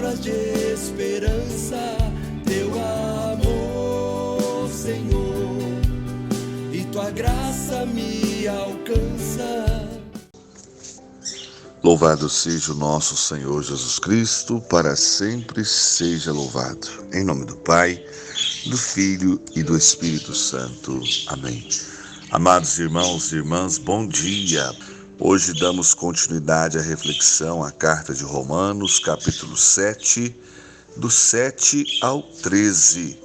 palavras de esperança, teu amor, Senhor, e tua graça me alcança. Louvado seja o nosso Senhor Jesus Cristo, para sempre seja louvado. Em nome do Pai, do Filho e do Espírito Santo. Amém. Amados irmãos e irmãs, bom dia. Hoje damos continuidade à reflexão à carta de Romanos, capítulo 7, do 7 ao 13.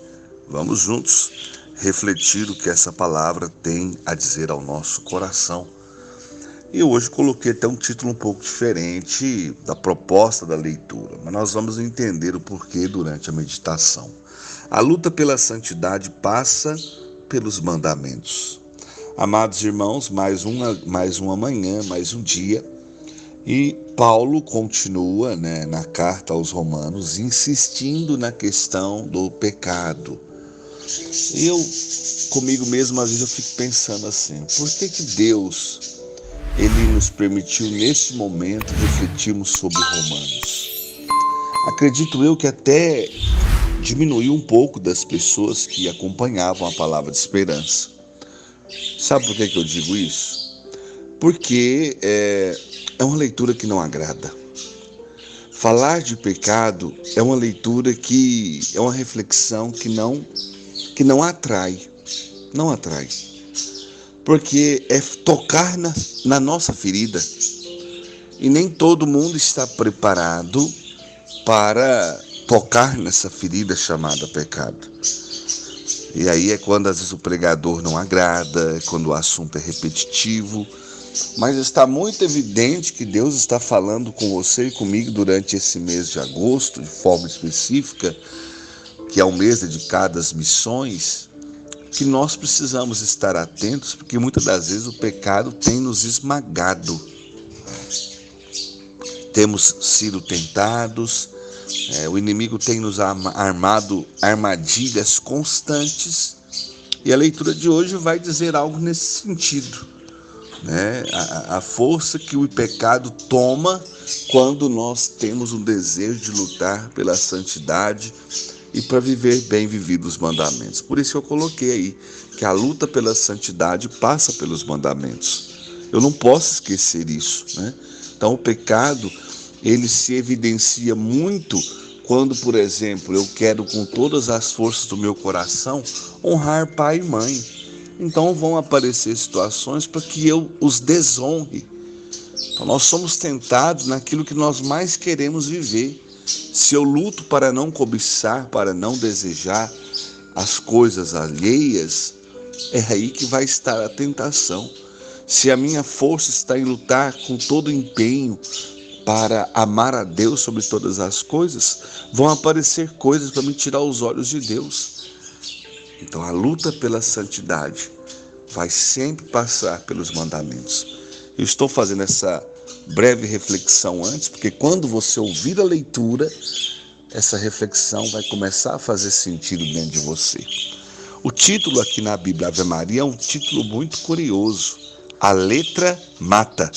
Vamos juntos refletir o que essa palavra tem a dizer ao nosso coração. E hoje coloquei até um título um pouco diferente da proposta da leitura, mas nós vamos entender o porquê durante a meditação. A luta pela santidade passa pelos mandamentos. Amados irmãos, mais uma manhã, mais um dia, e Paulo continua, na carta aos Romanos, insistindo na questão do pecado. Eu, comigo mesmo, às vezes eu fico pensando assim, por que Deus, Ele nos permitiu nesse momento refletirmos sobre Romanos? Acredito eu que até diminuiu um pouco das pessoas que acompanhavam a palavra de esperança. Sabe por que eu digo isso? Porque é uma leitura que não agrada. Falar de pecado é uma leitura que é uma reflexão que não atrai. Não atrai. Porque é tocar na nossa ferida. E nem todo mundo está preparado para tocar nessa ferida chamada pecado. E aí é quando às vezes o pregador não agrada, quando o assunto é repetitivo, mas está muito evidente que Deus está falando com você e comigo durante esse mês de agosto, de forma específica, que é o mês dedicado às missões, que nós precisamos estar atentos, porque muitas das vezes o pecado tem nos esmagado. Temos sido tentados, o inimigo tem nos armado armadilhas constantes, e a leitura de hoje vai dizer algo nesse sentido, a força que o pecado toma quando nós temos um desejo de lutar pela santidade e para viver bem vividos os mandamentos. Por isso eu coloquei aí que a luta pela santidade passa pelos mandamentos. Eu não posso esquecer isso, Então o pecado, ele se evidencia muito quando, por exemplo, eu quero com todas as forças do meu coração honrar pai e mãe. Então vão aparecer situações para que eu os desonre. Então nós somos tentados naquilo que nós mais queremos viver. Se eu luto para não cobiçar, para não desejar as coisas alheias, é aí que vai estar a tentação. Se a minha força está em lutar com todo empenho para amar a Deus sobre todas as coisas, vão aparecer coisas para me tirar os olhos de Deus. Então a luta pela santidade vai sempre passar pelos mandamentos. Eu estou fazendo essa breve reflexão antes, porque quando você ouvir a leitura, essa reflexão vai começar a fazer sentido dentro de você. O título aqui na Bíblia Ave Maria é um título muito curioso. A letra mata.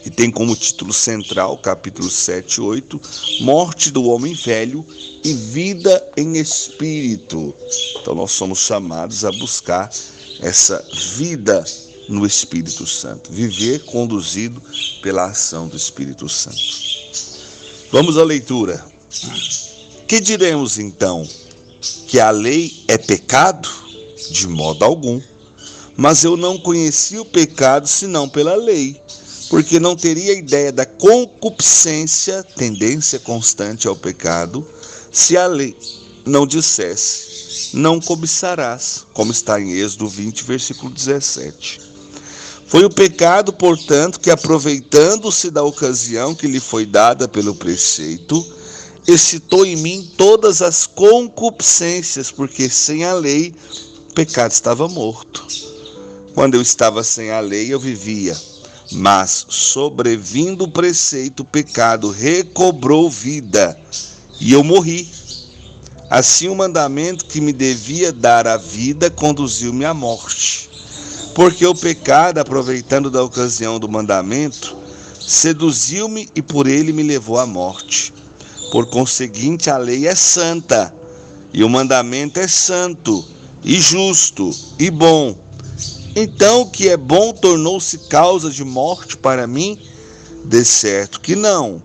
E tem como título central, capítulo 7 e 8, morte do homem velho e vida em espírito. Então nós somos chamados a buscar essa vida no Espírito Santo, viver conduzido pela ação do Espírito Santo. Vamos à leitura. Que diremos então? Que a lei é pecado? De modo algum. Mas eu não conheci o pecado senão pela lei, porque não teria ideia da concupiscência, tendência constante ao pecado, se a lei não dissesse, não cobiçarás, como está em Êxodo 20, versículo 17. Foi o pecado, portanto, que, aproveitando-se da ocasião que lhe foi dada pelo preceito, excitou em mim todas as concupiscências, porque sem a lei o pecado estava morto. Quando eu estava sem a lei, eu vivia. Mas, sobrevindo o preceito, o pecado recobrou vida, e eu morri. Assim, o mandamento que me devia dar a vida conduziu-me à morte. Porque o pecado, aproveitando da ocasião do mandamento, seduziu-me e por ele me levou à morte. Por conseguinte, a lei é santa, e o mandamento é santo, e justo, e bom. Então o que é bom tornou-se causa de morte para mim? De certo que não.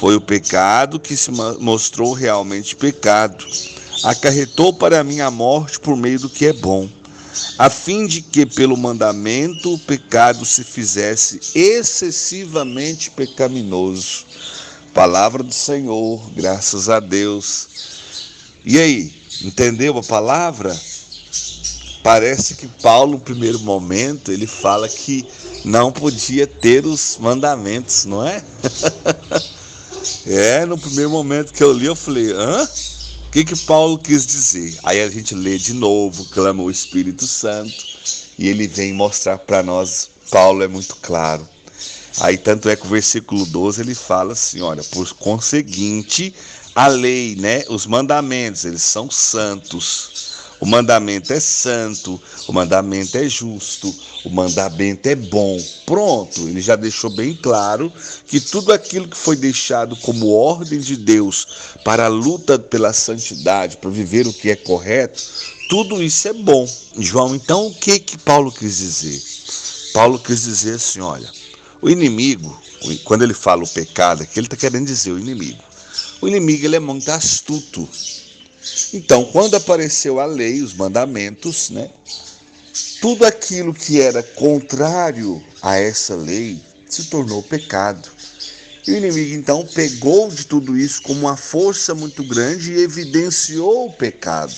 Foi o pecado que se mostrou realmente pecado. Acarretou para mim a morte por meio do que é bom, a fim de que pelo mandamento o pecado se fizesse excessivamente pecaminoso. Palavra do Senhor, graças a Deus. E aí, entendeu a palavra? Parece que Paulo, no primeiro momento, ele fala que não podia ter os mandamentos, não é? No primeiro momento que eu li, eu falei, hã? O que Paulo quis dizer? Aí a gente lê de novo, clama o Espírito Santo, e ele vem mostrar para nós, Paulo é muito claro. Aí tanto é que o versículo 12 ele fala assim, olha, por conseguinte, a lei, né, os mandamentos, eles são santos. O mandamento é santo, o mandamento é justo, o mandamento é bom. Pronto, ele já deixou bem claro que tudo aquilo que foi deixado como ordem de Deus para a luta pela santidade, para viver o que é correto, tudo isso é bom. João, então o que Paulo quis dizer? Paulo quis dizer assim, olha, o inimigo, quando ele fala o pecado aqui, ele está querendo dizer o inimigo. O inimigo ele é muito astuto. Então, quando apareceu a lei, os mandamentos, né, tudo aquilo que era contrário a essa lei se tornou pecado. E o inimigo, então, pegou de tudo isso como uma força muito grande e evidenciou o pecado.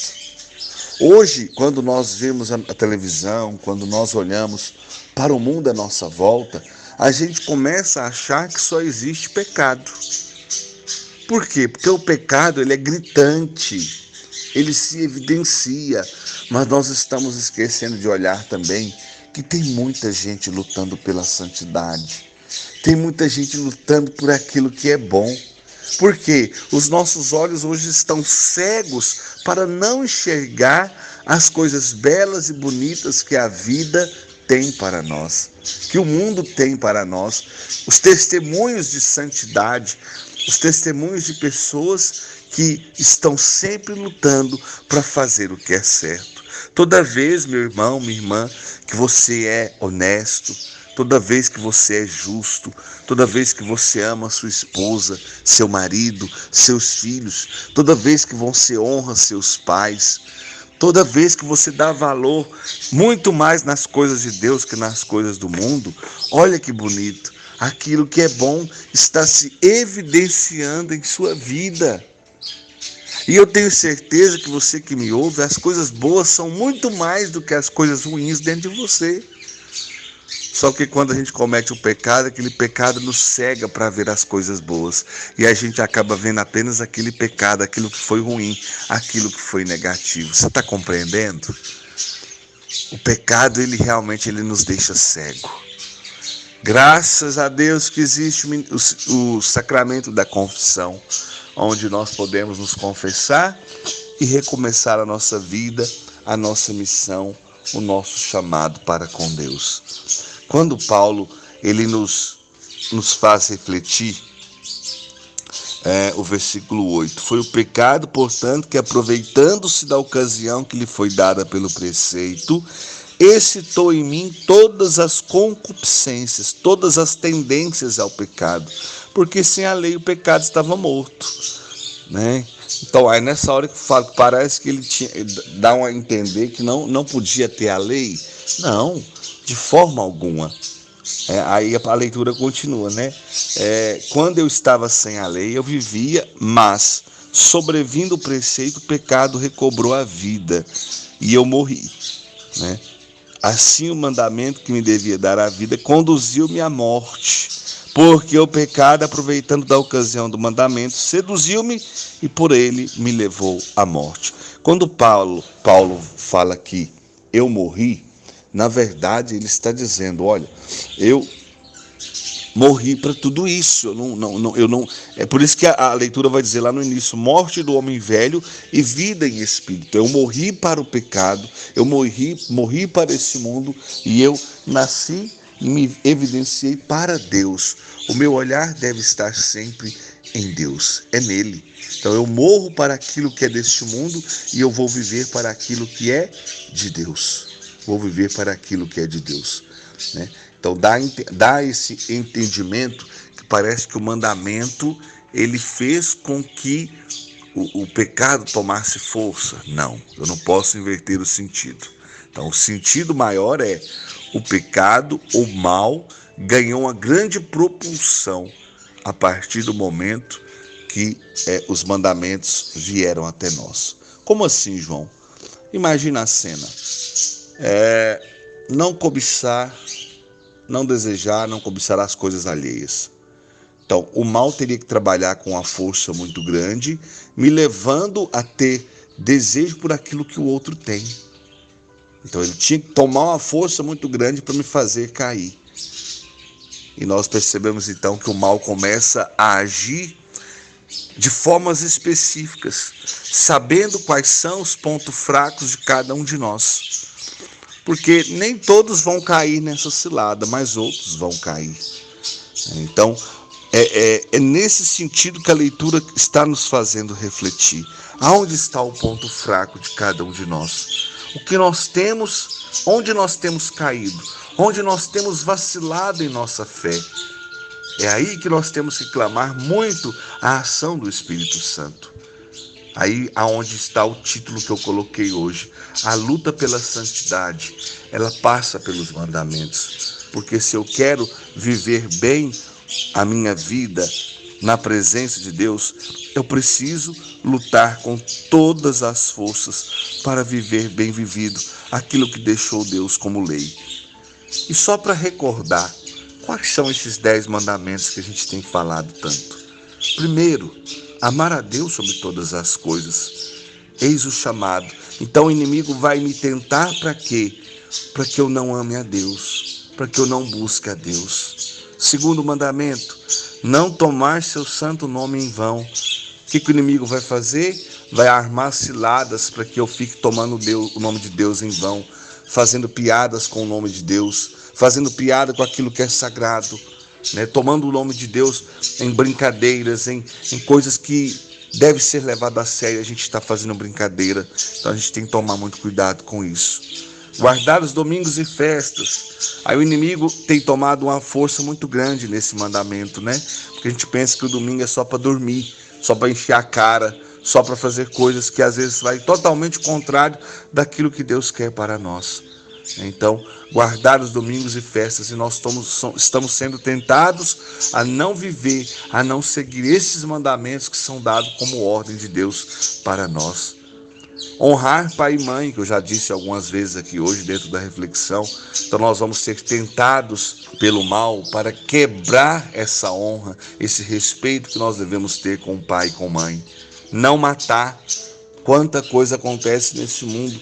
Hoje, quando nós vemos a televisão, quando nós olhamos para o mundo à nossa volta, a gente começa a achar que só existe pecado. Por quê? Porque o pecado ele é gritante, ele se evidencia, mas nós estamos esquecendo de olhar também que tem muita gente lutando pela santidade, tem muita gente lutando por aquilo que é bom. Por quê? Os nossos olhos hoje estão cegos para não enxergar as coisas belas e bonitas que a vida tem para nós, que o mundo tem para nós, os testemunhos de santidade, os testemunhos de pessoas que estão sempre lutando para fazer o que é certo. Toda vez, meu irmão, minha irmã, que você é honesto, toda vez que você é justo, toda vez que você ama sua esposa, seu marido, seus filhos, toda vez que você honra seus pais, toda vez que você dá valor muito mais nas coisas de Deus que nas coisas do mundo, olha que bonito. Aquilo que é bom está se evidenciando em sua vida. E eu tenho certeza que você que me ouve, as coisas boas são muito mais do que as coisas ruins dentro de você. Só que quando a gente comete o pecado, aquele pecado nos cega para ver as coisas boas. E a gente acaba vendo apenas aquele pecado, aquilo que foi ruim, aquilo que foi negativo. Você está compreendendo? O pecado, ele realmente nos deixa cego. Graças a Deus que existe o sacramento da confissão, onde nós podemos nos confessar e recomeçar a nossa vida, a nossa missão, o nosso chamado para com Deus. Quando Paulo ele nos faz refletir, o versículo 8, foi o pecado, portanto, que aproveitando-se da ocasião que lhe foi dada pelo preceito, excitou em mim todas as concupiscências, todas as tendências ao pecado, porque sem a lei o pecado estava morto, né? Então, aí nessa hora que fala, parece que ele dá a entender que não podia ter a lei. Não, de forma alguma. Aí a leitura continua, né? Quando eu estava sem a lei, eu vivia, mas sobrevindo o preceito, o pecado recobrou a vida e eu morri, né? Assim o mandamento que me devia dar a vida conduziu-me à morte, porque o pecado, aproveitando da ocasião do mandamento, seduziu-me e por ele me levou à morte. Quando Paulo fala que eu morri, na verdade ele está dizendo, olha, eu morri para tudo isso. Eu não. É por isso que a leitura vai dizer lá no início, morte do homem velho e vida em espírito. Eu morri para o pecado, eu morri para esse mundo e eu nasci e me evidenciei para Deus. O meu olhar deve estar sempre em Deus, é nele. Então eu morro para aquilo que é deste mundo e eu vou viver para aquilo que é de Deus. Vou viver para aquilo que é de Deus, né? Então dá esse entendimento que parece que o mandamento ele fez com que o pecado tomasse força. Não, eu não posso inverter o sentido. Então o sentido maior é o pecado, o mal, ganhou uma grande propulsão a partir do momento que os mandamentos vieram até nós. Como assim, João? Imagina a cena. Não cobiçar, não desejar, não cobiçar as coisas alheias. Então, o mal teria que trabalhar com uma força muito grande, me levando a ter desejo por aquilo que o outro tem. Então, ele tinha que tomar uma força muito grande para me fazer cair. E nós percebemos, então, que o mal começa a agir de formas específicas, sabendo quais são os pontos fracos de cada um de nós. Porque nem todos vão cair nessa cilada, mas outros vão cair. Então, é nesse sentido que a leitura está nos fazendo refletir. Aonde está o ponto fraco de cada um de nós? O que nós temos, onde nós temos caído, onde nós temos vacilado em nossa fé. É aí que nós temos que clamar muito a ação do Espírito Santo. Aí aonde está o título que eu coloquei hoje. A luta pela santidade, ela passa pelos mandamentos. Porque se eu quero viver bem a minha vida na presença de Deus, eu preciso lutar com todas as forças para viver bem vivido aquilo que deixou Deus como lei. E só para recordar, quais são esses 10 mandamentos que a gente tem falado tanto? Primeiro, amar a Deus sobre todas as coisas. Eis o chamado. Então o inimigo vai me tentar para quê? Para que eu não ame a Deus, para que eu não busque a Deus. Segundo mandamento, não tomar seu santo nome em vão. O que o inimigo vai fazer? Vai armar ciladas para que eu fique tomando o nome de Deus em vão, fazendo piadas com o nome de Deus, fazendo piada com aquilo que é sagrado, né? Tomando o nome de Deus em brincadeiras, em coisas que deve ser levado a sério. A gente está fazendo brincadeira, então a gente tem que tomar muito cuidado com isso. Guardar os domingos e festas. Aí o inimigo tem tomado uma força muito grande nesse mandamento, né? Porque a gente pensa que o domingo é só para dormir, só para encher a cara, só para fazer coisas que às vezes vai totalmente contrário daquilo que Deus quer para nós. Então, guardar os domingos e festas, e nós estamos sendo tentados a não viver, a não seguir esses mandamentos que são dados como ordem de Deus para nós. Honrar pai e mãe, que eu já disse algumas vezes aqui hoje dentro da reflexão. Então nós vamos ser tentados pelo mal para quebrar essa honra, esse respeito que nós devemos ter com o pai e com a mãe. Não matar. Quanta coisa acontece nesse mundo.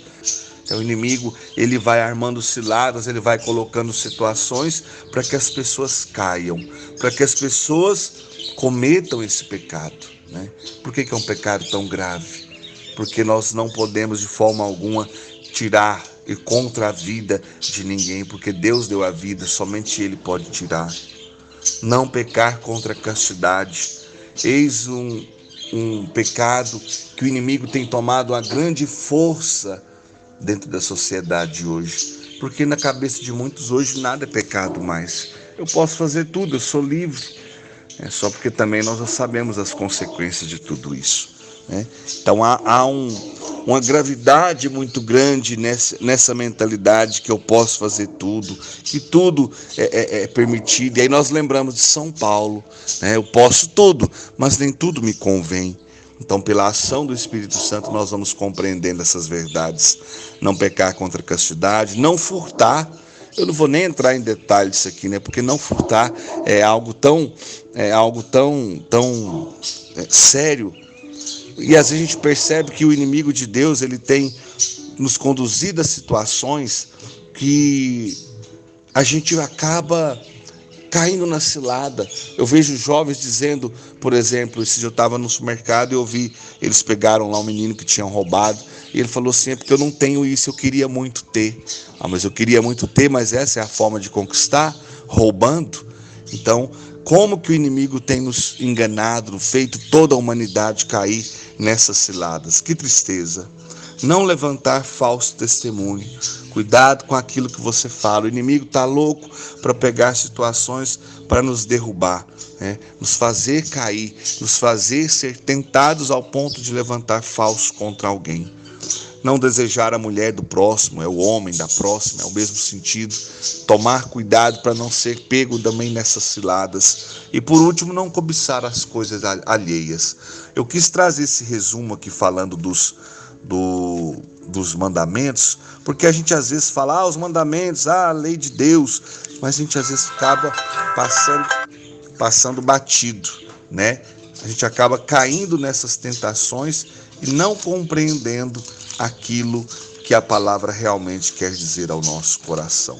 Então, o inimigo, ele vai armando ciladas, ele vai colocando situações para que as pessoas caiam, para que as pessoas cometam esse pecado, né? Por que é um pecado tão grave? Porque nós não podemos de forma alguma tirar e contra a vida de ninguém, porque Deus deu a vida, somente Ele pode tirar. Não pecar contra a castidade. Eis um pecado que o inimigo tem tomado uma grande força dentro da sociedade hoje, porque na cabeça de muitos hoje nada é pecado mais. Eu posso fazer tudo, eu sou livre. É só porque também nós já sabemos as consequências de tudo isso, né? Então há uma gravidade muito grande nessa mentalidade que eu posso fazer tudo, que tudo é permitido. E aí nós lembramos de São Paulo, né? Eu posso tudo, mas nem tudo me convém. Então, pela ação do Espírito Santo, nós vamos compreendendo essas verdades. Não pecar contra a castidade, não furtar. Eu não vou nem entrar em detalhes disso aqui, né? Porque não furtar é algo tão sério. E às vezes a gente percebe que o inimigo de Deus, ele tem nos conduzido a situações que a gente acaba caindo na cilada. Eu vejo jovens dizendo, por exemplo, esse dia eu estava no supermercado e eu vi, eles pegaram lá um menino que tinham roubado, e ele falou assim, é porque eu não tenho isso, eu queria muito ter. Mas eu queria muito ter, mas essa é a forma de conquistar, roubando. Então, como que o inimigo tem nos enganado, feito toda a humanidade cair nessas ciladas? Que tristeza. Não levantar falso testemunho. Cuidado com aquilo que você fala. O inimigo está louco para pegar situações para nos derrubar, né? Nos fazer cair, nos fazer ser tentados ao ponto de levantar falso contra alguém. Não desejar a mulher do próximo, é o homem da próxima, é o mesmo sentido. Tomar cuidado para não ser pego também nessas ciladas. E por último, não cobiçar as coisas alheias. Eu quis trazer esse resumo aqui falando dos mandamentos, porque a gente às vezes fala, os mandamentos, a lei de Deus, mas a gente às vezes acaba passando batido, né? A gente acaba caindo nessas tentações e não compreendendo aquilo que a palavra realmente quer dizer ao nosso coração.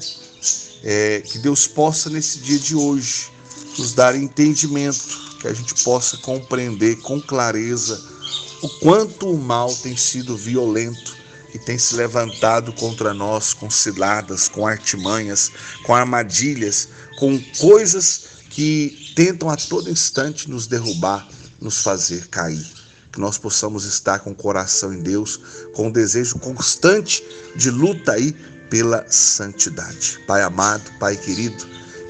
Que Deus possa nesse dia de hoje nos dar entendimento, que a gente possa compreender com clareza o quanto o mal tem sido violento e tem se levantado contra nós com ciladas, com artimanhas, com armadilhas, com coisas que tentam a todo instante nos derrubar, nos fazer cair. Que nós possamos estar com o coração em Deus, com o desejo constante de luta aí pela santidade. Pai amado, Pai querido,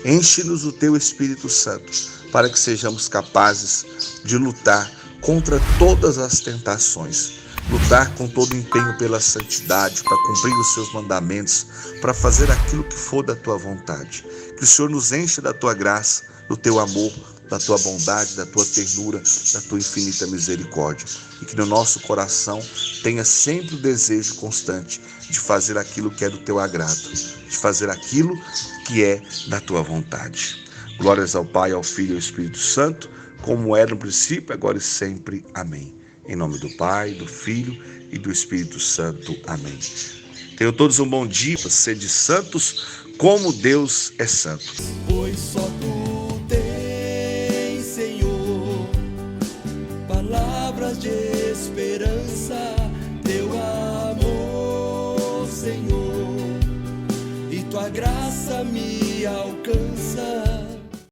enche-nos o Teu Espírito Santo para que sejamos capazes de lutar contra todas as tentações, lutar com todo empenho pela santidade, para cumprir os Seus mandamentos, para fazer aquilo que for da Tua vontade. Que o Senhor nos encha da Tua graça, do Teu amor, da Tua bondade, da Tua ternura, da Tua infinita misericórdia. E que no nosso coração tenha sempre o desejo constante de fazer aquilo que é do Teu agrado, de fazer aquilo que é da Tua vontade. Glórias ao Pai, ao Filho e ao Espírito Santo, como era no princípio, agora e sempre. Amém. Em nome do Pai, do Filho e do Espírito Santo. Amém. Tenham todos um bom dia, sede santos como Deus é santo. Pois só tu